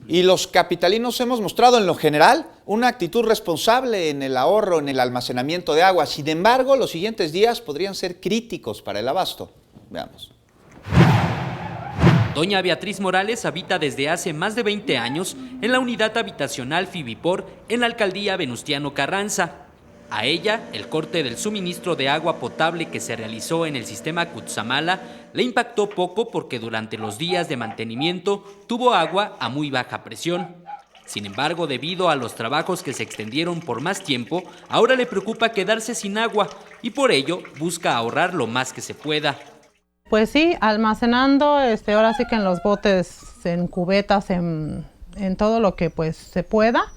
Y los capitalinos hemos mostrado en lo general una actitud responsable en el ahorro, en el almacenamiento de agua. Sin embargo, los siguientes días podrían ser críticos para el abasto. Veamos. Doña Beatriz Morales habita desde hace más de 20 años en la unidad habitacional Fibipor en la alcaldía Venustiano Carranza. A ella, el corte del suministro de agua potable que se realizó en el sistema Cutzamala le impactó poco porque durante los días de mantenimiento tuvo agua a muy baja presión. Sin embargo, debido a los trabajos que se extendieron por más tiempo, ahora le preocupa quedarse sin agua y por ello busca ahorrar lo más que se pueda. Pues sí, almacenando, ahora sí que en los botes, en cubetas, en todo lo que pues se pueda.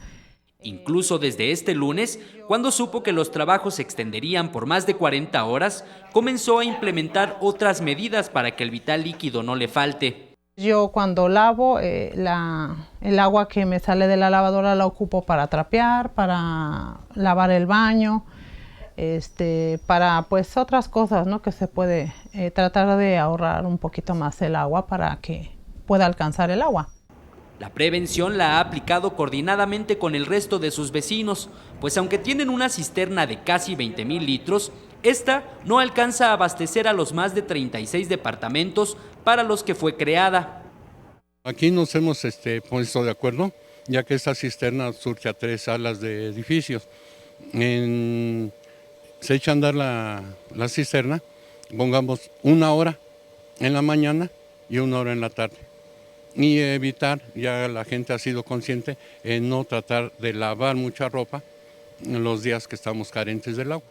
Incluso desde este lunes, cuando supo que los trabajos se extenderían por más de 40 horas, comenzó a implementar otras medidas para que el vital líquido no le falte. Yo cuando lavo, el agua que me sale de la lavadora la ocupo para trapear, para lavar el baño, para pues otras cosas, ¿no? Que se puede tratar de ahorrar un poquito más el agua para que pueda alcanzar el agua. La prevención la ha aplicado coordinadamente con el resto de sus vecinos, pues aunque tienen una cisterna de casi 20,000 litros, esta no alcanza a abastecer a los más de 36 departamentos para los que fue creada. Aquí nos hemos puesto de acuerdo, ya que esta cisterna surge a 3 salas de edificios. Se echa a andar la cisterna, pongamos 1 hora en la mañana y 1 hora en la tarde. Y evitar, ya la gente ha sido consciente, en no tratar de lavar mucha ropa en los días que estamos carentes del agua.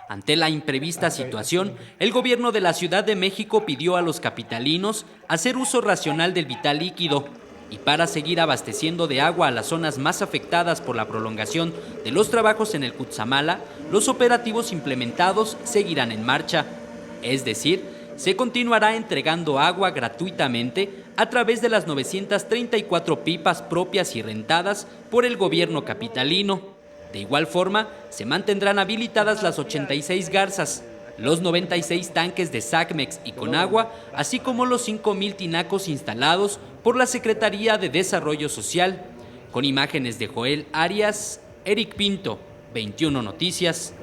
Ante la imprevista situación, el gobierno de la Ciudad de México pidió a los capitalinos hacer uso racional del vital líquido y para seguir abasteciendo de agua a las zonas más afectadas por la prolongación de los trabajos en el Cutzamala, los operativos implementados seguirán en marcha. Es decir, se continuará entregando agua gratuitamente a través de las 934 pipas propias y rentadas por el gobierno capitalino. De igual forma, se mantendrán habilitadas las 86 garzas, los 96 tanques de SACMEX y Conagua, así como los 5,000 tinacos instalados por la Secretaría de Desarrollo Social. Con imágenes de Joel Arias, Eric Pinto, 21 Noticias.